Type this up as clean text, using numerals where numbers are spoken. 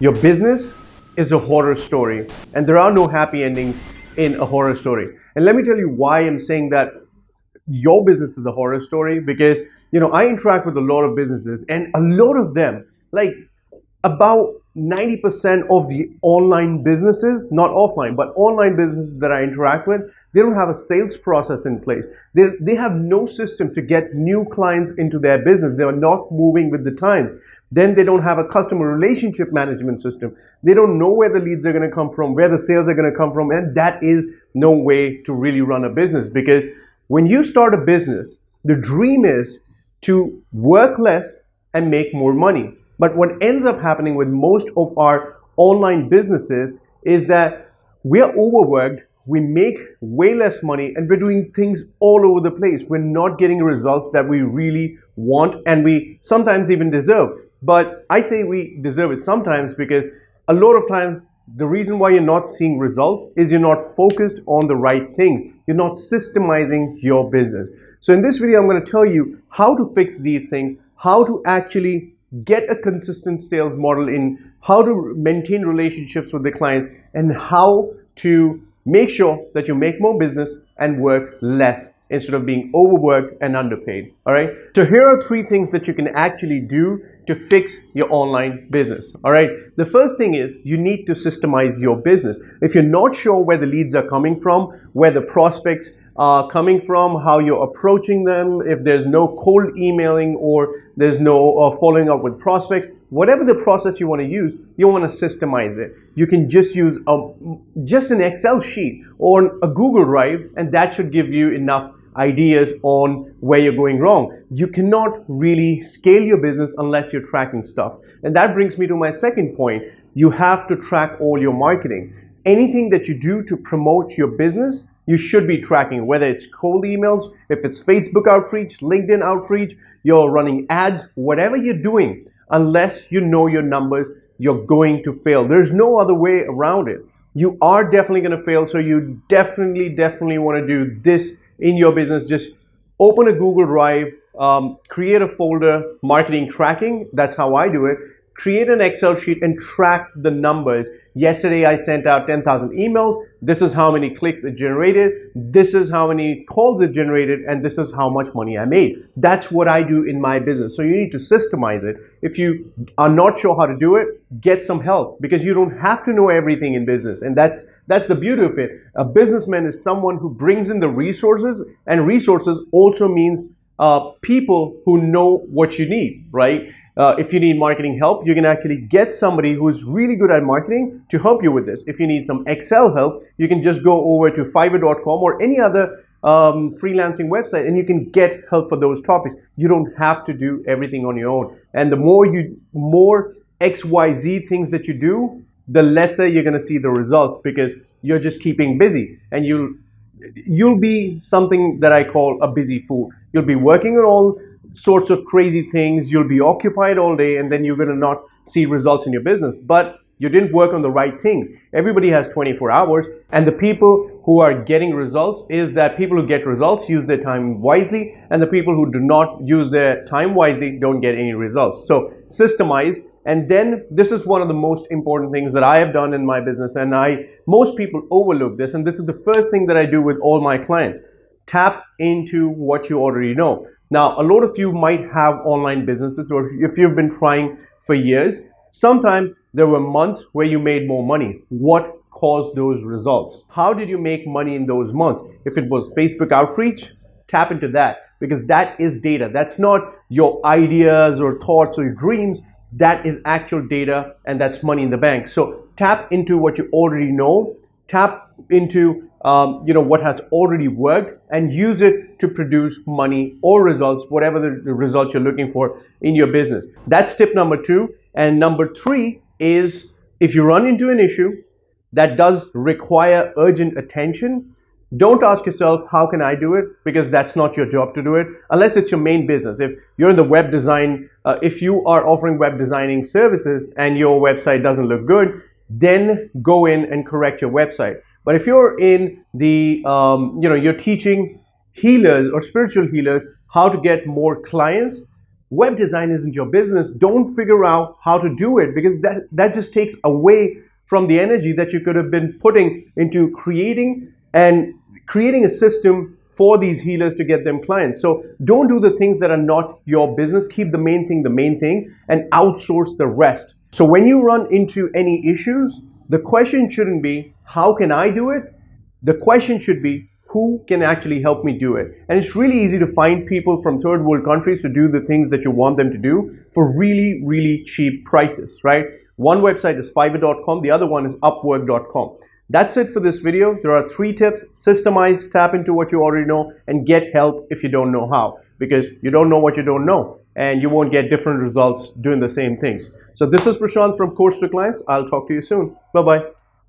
Your business is a horror story, and there are no happy endings in a horror story. And let me tell you why I'm saying that your business is a horror story, because I interact with a lot of businesses, and a lot of them, like about 90% of the online businesses, not offline, but online businesses that I interact with, they don't have a sales process in place. They have no system to get new clients into their business. They are not moving with the times. Then they don't have a customer relationship management system. They don't know where the leads are going to come from, where the sales are going to come from, and that is no way to really run a business. Because when you start a business, the dream is to work less and make more money. But what ends up happening with most of our online businesses is that we're overworked, we make way less money, and we're doing things all over the place. We're not getting results that we really want, and we sometimes even deserve. But I say we deserve it sometimes because a lot of times the reason why you're not seeing results is you're not focused on the right things. You're not systemizing your business. So in this video, I'm going to tell you how to fix these things, how to actually get a consistent sales model in, how to maintain relationships with the clients, and how to make sure that you make more business and work less instead of being overworked and underpaid. All right. So here are 3 things that you can actually do to fix your online business. All right. The first thing is you need to systemize your business. If you're not sure where the leads are coming from, where the prospects are coming from, how you're approaching them, if there's no cold emailing or there's no following up with prospects, whatever the process you want to use, you want to systemize it. You can just use just an Excel sheet or a Google Drive, and that should give you enough ideas on where you're going wrong. You cannot really scale your business unless you're tracking stuff. And that brings me to my second point. You have to track all your marketing. Anything that you do to promote your business, you should be tracking, whether it's cold emails, if it's Facebook outreach, LinkedIn outreach, you're running ads, whatever you're doing, unless you know your numbers, you're going to fail. There's no other way around it. You are definitely going to fail. So you definitely want to do this in your business. Just open a Google Drive, create a folder, marketing tracking. That's how I do it. Create an Excel sheet and track the numbers. Yesterday, I sent out 10,000 emails. This is how many clicks it generated. This is how many calls it generated. And this is how much money I made. That's what I do in my business. So you need to systemize it. If you are not sure how to do it, get some help, because you don't have to know everything in business. And that's the beauty of it. A businessman is someone who brings in the resources, and resources also means people who know what you need, right? If you need marketing help, you can actually get somebody who's really good at marketing to help you with this. If you need some Excel help, you can just go over to Fiverr.com or any other freelancing website, and you can get help for those topics. You don't have to do everything on your own. And the more XYZ things that you do, the lesser you're going to see the results, because you're just keeping busy, and you'll be something that I call a busy fool. You'll be working on all sorts of crazy things, you'll be occupied all day, and then you're going to not see results in your business. But you didn't work on the right things. Everybody has 24 hours, and the people who are getting results is that people who get results use their time wisely, and the people who do not use their time wisely don't get any results. So systemize. And then this is one of the most important things that I have done in my business, and most people overlook this, and this is the first thing that I do with all my clients. Tap into what you already know. Now, a lot of you might have online businesses, or if you've been trying for years, sometimes there were months where you made more money. What caused those results? How did you make money in those months? If it was Facebook outreach, tap into that, because that is data. That's not your ideas or thoughts or your dreams. That is actual data, and that's money in the bank. So tap into what you already know. Tap into what has already worked, and use it to produce money or results, whatever the results you're looking for in your business. That's tip number 2. And number 3 is, if you run into an issue that does require urgent attention, don't ask yourself, how can I do it? Because that's not your job to do it, unless it's your main business. If you're in the web design, if you are offering web designing services and your website doesn't look good, then go in and correct your website. But if you're in the, you're teaching healers or spiritual healers how to get more clients, web design isn't your business, don't figure out how to do it, because that just takes away from the energy that you could have been putting into creating a system for these healers to get them clients. So don't do the things that are not your business. Keep the main thing, and outsource the rest. So when you run into any issues, the question shouldn't be, how can I do it? The question should be, who can actually help me do it? And it's really easy to find people from third world countries to do the things that you want them to do for really, really cheap prices, right? One website is Fiverr.com, the other one is Upwork.com. That's it for this video. There are 3 tips: systemize, tap into what you already know, and get help if you don't know how, because you don't know what you don't know, and you won't get different results doing the same things. So this is Prashant from Course to Clients. I'll talk to you soon. Bye-bye.